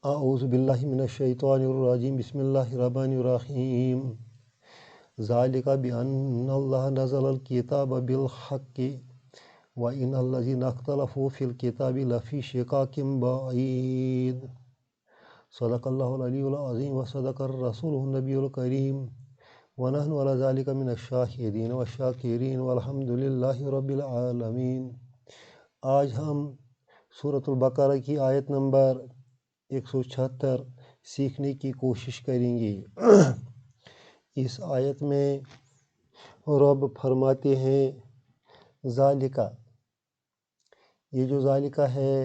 اعوذ باللہ من الشیطان الرجیم بسم اللہ الرحمن الرحیم ذالک بأن اللہ نزل الکتاب بالحق وإن الذین اختلفوا فی الکتاب لفی شقاق بعید صدق اللہ العلی العظیم وصدق الرسول النبی الکریم ونحن علی ذالک من الشاہدین والشاکرین والحمد للہ رب العالمین۔ آج ہم سورۃ البقرہ کی آیت نمبر 176 سیکھنے کی کوشش کریں گے۔ اس آیت میں رب فرماتے ہیں ذالکہ، یہ جو ذالکہ ہے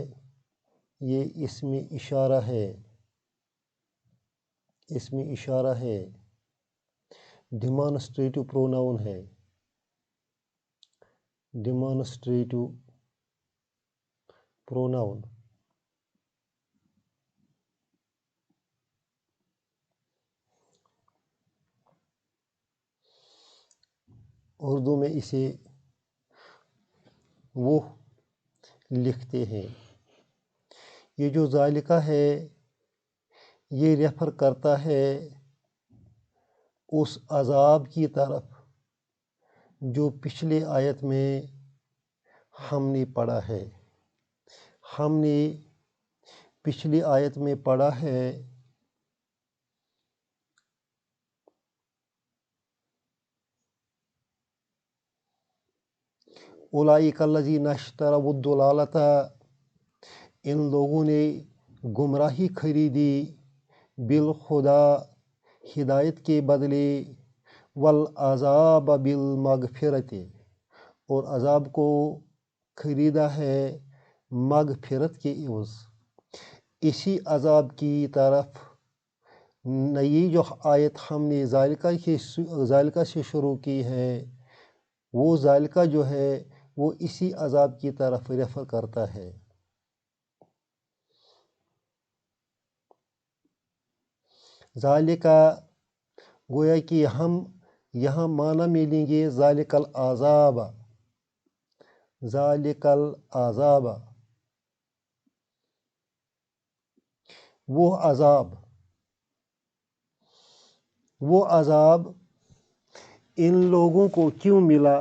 یہ اسم اشارہ ہے، اسم اشارہ ہے، ڈیمانسٹریٹو پروناؤن ہے، ڈیمانسٹریٹو پروناؤن۔ اردو میں اسے وہ لکھتے ہیں۔ یہ جو ذالکہ ہے یہ ریفر کرتا ہے اس عذاب کی طرف جو پچھلے آیت میں ہم نے پڑھا ہے۔ ہم نے پچھلی آیت میں پڑھا ہے اولئک الذین اشتروا الضلالۃ، ان لوگوں نے گمراہی خریدی، بالہدی ہدایت کے بدلے، والعذاب بالمغفرت اور عذاب کو خریدا ہے مغفرت کے عوض۔ اسی عذاب کی طرف نئی جو آیت ہم نے ذالکہ سے شروع کی ہے، وہ ذالکہ جو ہے وہ اسی عذاب کی طرف ریفر کرتا ہے۔ ذالکہ گویا کہ ہم یہاں معنی ملیں گے ذالک العذاب، ذالک العذاب، وہ عذاب، وہ عذاب ان لوگوں کو کیوں ملا؟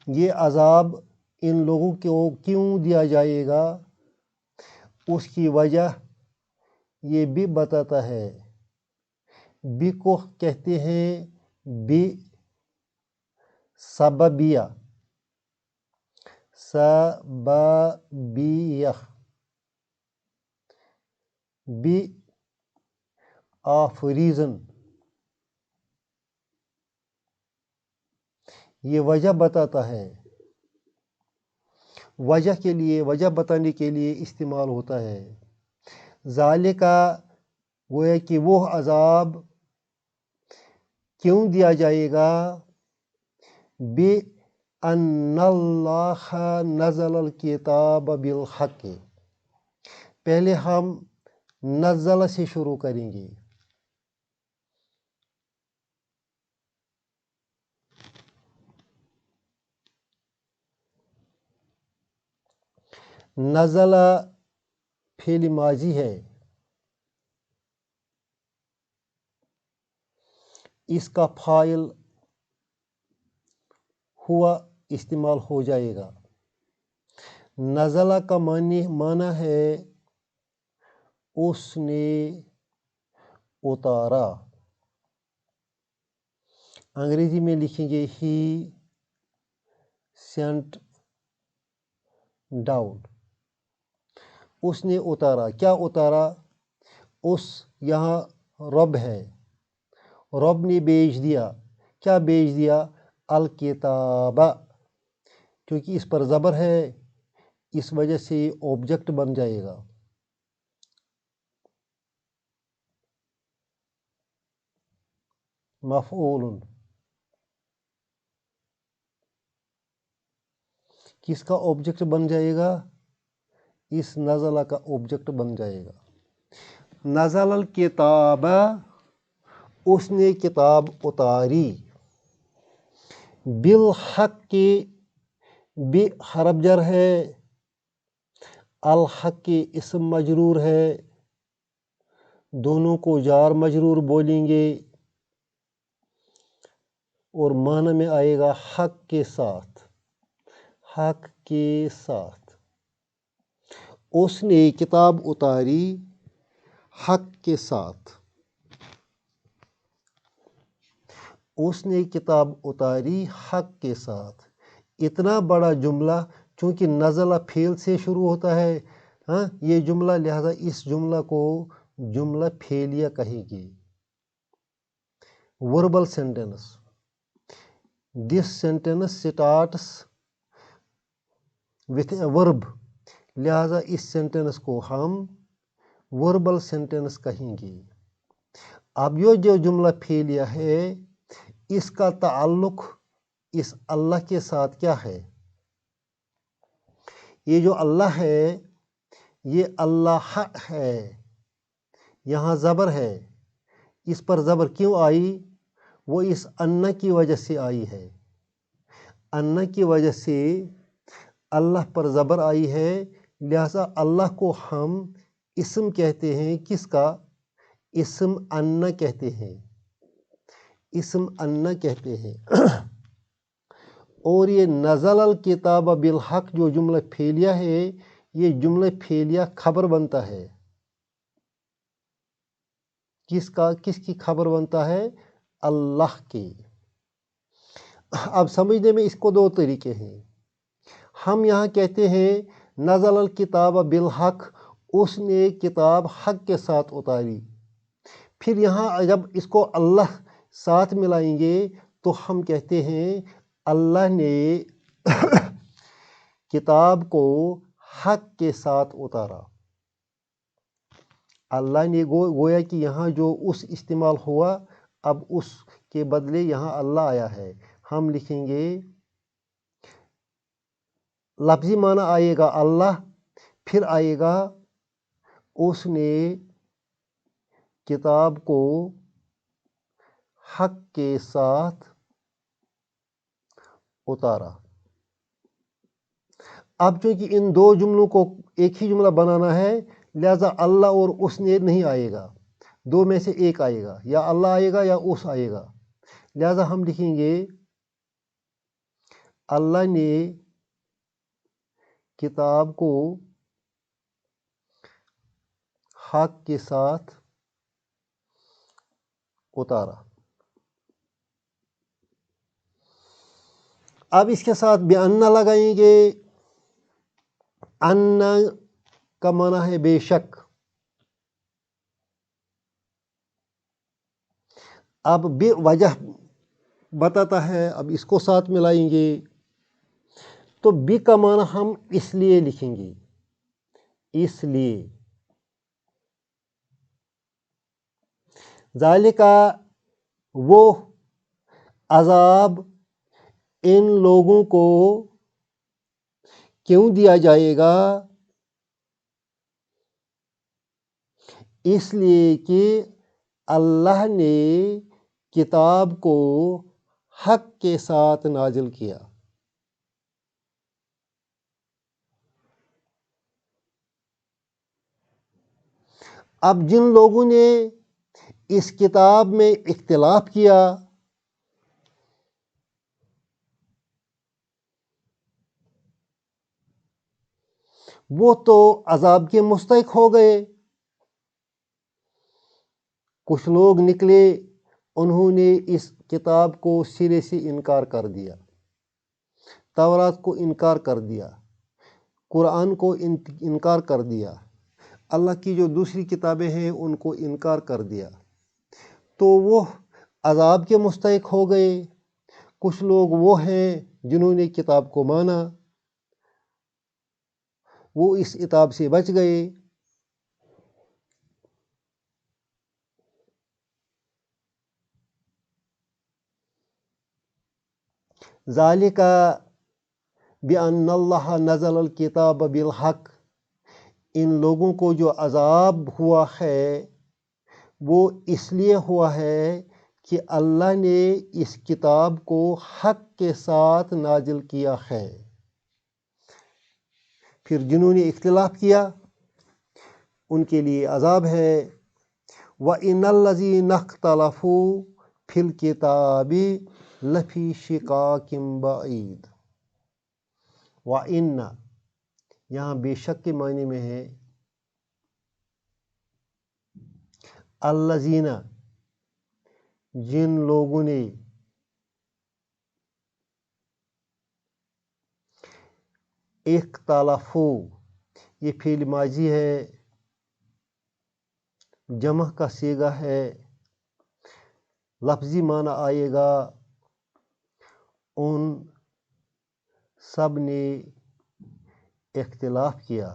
یہ عذاب ان لوگوں کو کیوں دیا جائے گا؟ اس کی وجہ یہ بھی بتاتا ہے۔ بھی کو کہتے ہیں بھی سببیہ، سببیہ، بھی آف ریزن، یہ وجہ بتاتا ہے، وجہ کے لیے، وجہ بتانے کے لیے استعمال ہوتا ہے۔ ذالکہ گویا کہ وہ عذاب کیوں دیا جائے گا؟ بِأَنَّ اللَّهَ نَزَلَ الْكِتَابَ بِالْحَقِّ۔ پہلے ہم نزل سے شروع کریں گے۔ نزل فعل ماضی ہے، اس کا فاعل ہوا استعمال ہو جائے گا۔ نزلہ کا معنی ہے اس نے اتارا۔ انگریزی میں لکھیں گے ہی سینٹ ڈاؤن، اس نے اتارا۔ کیا اتارا؟ اس یہاں رب ہے، رب نے بھیج دیا۔ کیا بھیج دیا؟ الکتاب، کیونکہ اس پر زبر ہے اس وجہ سے آبجیکٹ بن جائے گا۔ مفعول، کس کا آبجیکٹ بن جائے گا؟ اس نزلہ کا آبجیکٹ بن جائے گا۔ نزل الکتاب، اس نے کتاب اتاری۔ بالحق کی بی حرف جر ہے، الحق کی اسم مجرور ہے، دونوں کو جار مجرور بولیں گے اور معنی میں آئے گا حق کے ساتھ، حق کے ساتھ۔ اس نے کتاب اتاری حق کے ساتھ، اس نے کتاب اتاری حق کے ساتھ۔ اتنا بڑا جملہ چونکہ نزلہ فعل سے شروع ہوتا ہے یہ جملہ، لہذا اس جملہ کو جملہ فعلیہ کہیں گے، verbal sentence. This sentence starts with اے ورب، لہذا اس سینٹینس کو ہم وربل سینٹینس کہیں گے۔ اب یہ جو جملہ فعلیہ ہے اس کا تعلق اس اللہ کے ساتھ کیا ہے؟ یہ جو اللہ ہے یہ اللہ ہے، یہاں زبر ہے، اس پر زبر کیوں آئی؟ وہ اس ان کی وجہ سے آئی ہے، ان کی وجہ سے اللہ پر زبر آئی ہے، لہذا اللہ کو ہم اسم کہتے ہیں، کس کا؟ اسم ان کہتے ہیں، اسم ان کہتے ہیں۔ اور یہ نزل الکتاب بالحق جو جملہ فعلیہ ہے یہ جملہ فعلیہ خبر بنتا ہے، کس کا؟ کس کی خبر بنتا ہے؟ اللہ کی۔ اب سمجھنے میں اس کو دو طریقے ہیں۔ ہم یہاں کہتے ہیں نزل الکتاب بالحق، اس نے کتاب حق کے ساتھ اتاری، پھر یہاں جب اس کو اللہ ساتھ ملائیں گے تو ہم کہتے ہیں اللہ نے کتاب کو حق کے ساتھ اتارا۔ اللہ نے گویا کہ یہاں جو اس استعمال ہوا، اب اس کے بدلے یہاں اللہ آیا ہے، ہم لکھیں گے لفظی معنی آئے گا اللہ، پھر آئے گا اس نے کتاب کو حق کے ساتھ اتارا۔ اب چونکہ ان دو جملوں کو ایک ہی جملہ بنانا ہے لہذا اللہ اور اس نے نہیں آئے گا، دو میں سے ایک آئے گا، یا اللہ آئے گا یا اس آئے گا، لہذا ہم لکھیں گے اللہ نے کتاب کو حق کے ساتھ اتارا۔ اب اس کے ساتھ بِأَنَّ لگائیں گے، ان کا معنی ہے بے شک۔ اب بے وجہ بتاتا ہے، اب اس کو ساتھ ملائیں گے تو بی کا معنی ہم اس لیے لکھیں گے، اس لیے۔ ذالکہ وہ عذاب ان لوگوں کو کیوں دیا جائے گا؟ اس لیے کہ اللہ نے کتاب کو حق کے ساتھ نازل کیا۔ اب جن لوگوں نے اس کتاب میں اختلاف کیا وہ تو عذاب کے مستحق ہو گئے۔ کچھ لوگ نکلے، انہوں نے اس کتاب کو سرے سے انکار کر دیا، تورات کو انکار کر دیا، قرآن کو انکار کر دیا، اللہ کی جو دوسری کتابیں ہیں ان کو انکار کر دیا، تو وہ عذاب کے مستحق ہو گئے۔ کچھ لوگ وہ ہیں جنہوں نے کتاب کو مانا، وہ اس عذاب سے بچ گئے۔ ذالکہ بِأَنَّ اللَّهَ نَزَلَ الْكِتَابَ بِالْحَقِّ، ان لوگوں کو جو عذاب ہوا ہے وہ اس لیے ہوا ہے کہ اللہ نے اس کتاب کو حق کے ساتھ نازل کیا ہے۔ پھر جنہوں نے اختلاف کیا ان کے لیے عذاب ہے۔ وَإِنَّ الَّذِينَ اخْتَلَفُوا فِي الْكِتَابِ لَفِي شِقَاقٍ بَعِيدٍ۔ وَإِنَّ یہاں بے شک کے معنی میں ہے۔ الَّذِينَ جن لوگوں نے، اختلافو یہ فعل ماضی ہے، جمع کا صیغہ ہے، لفظی معنی آئے گا ان سب نے اختلاف کیا۔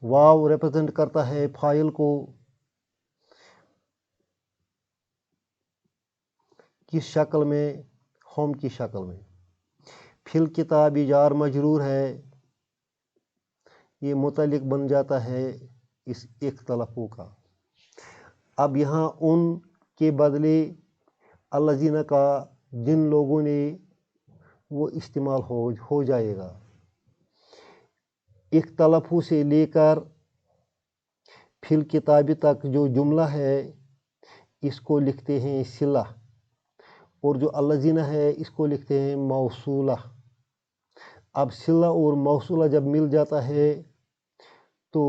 واو ریپرزینٹ کرتا ہے فاعل کو، کس شکل میں؟ ہم کی شکل میں۔ فی الکتاب جار مجرور ہے، یہ متعلق بن جاتا ہے اس اختلافوں کا۔ اب یہاں ان کے بدلے الذین کا جن لوگوں نے وہ استعمال ہو جائے گا۔ اختلافوں سے لے کر فی الکتاب تک جو جملہ ہے اس کو لکھتے ہیں صلہ، اور جو الذین ہے اس کو لکھتے ہیں موصولہ۔ اب صلہ اور موصولہ جب مل جاتا ہے تو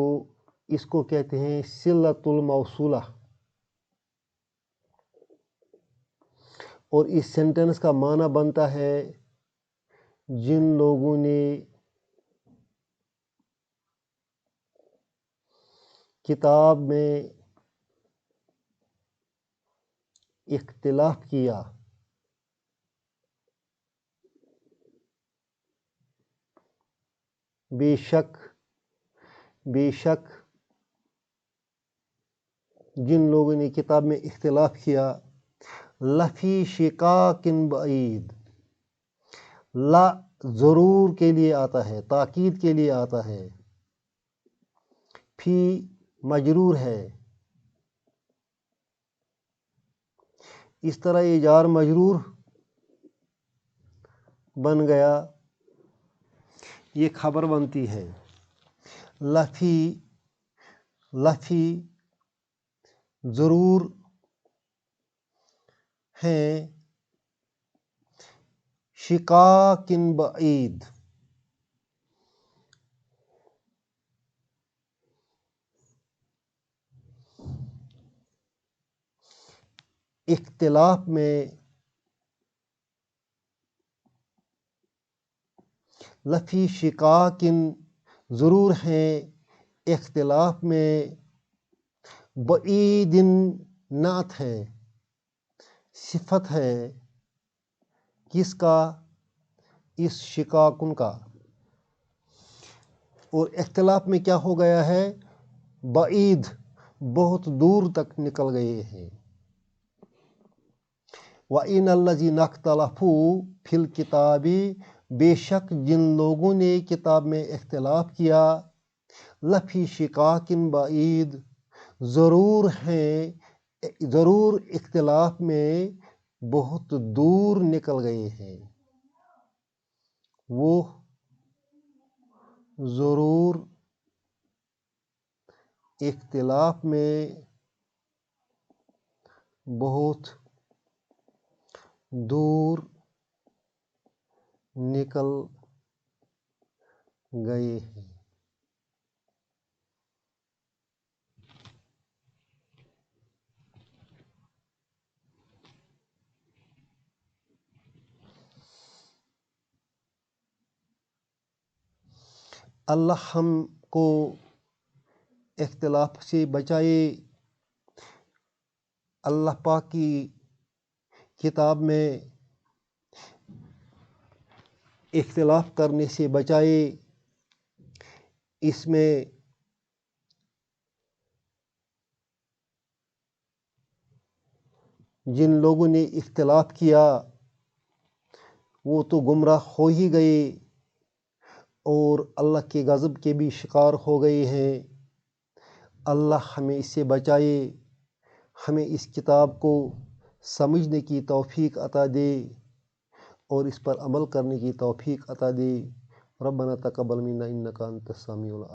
اس کو کہتے ہیں صلۃ الموصولہ، اور اس سینٹنس کا معنی بنتا ہے جن لوگوں نے کتاب میں اختلاف کیا۔ بے شک جن لوگوں نے کتاب میں اختلاف کیا، لفی شقاق بعید، لا ضرور کے لیے آتا ہے، تاکید کے لیے آتا ہے، فی مجرور ہے، اس طرح یہ جار مجرور بن گیا، یہ خبر بنتی ہے۔ لفی ضرور ہیں، شقاق بعید اختلاف میں، لفی شقاق ضرور ہیں اختلاف میں، بعید نعت ہے، صفت ہے کس کا؟ اس شقاقن کا، اور اختلاف میں کیا ہو گیا ہے؟ بعید، بہت دور تک نکل گئے ہیں۔ وَإِنَّ الَّذِينَ اخْتَلَفُوا فِي الْكِتَابِ بے شک جن لوگوں نے کتاب میں اختلاف کیا، لفی شقاق بعید ضرور اختلاف میں بہت دور نکل گئے ہیں۔ وہ ضرور اختلاف میں بہت دور نکل گئے ہیں۔ اللہ ہم کو اختلاف سے بچائے، اللہ پاک کی کتاب میں اختلاف کرنے سے بچائے۔ اس میں جن لوگوں نے اختلاف کیا وہ تو گمراہ ہو ہی گئے اور اللہ کے غضب کے بھی شکار ہو گئے ہیں۔ اللہ ہمیں اس سے بچائے، ہمیں اس کتاب کو سمجھنے کی توفیق عطا دے اور اس پر عمل کرنے کی توفیق عطا دے۔ ربنا تقبل منا انک انت السمیع العلیم۔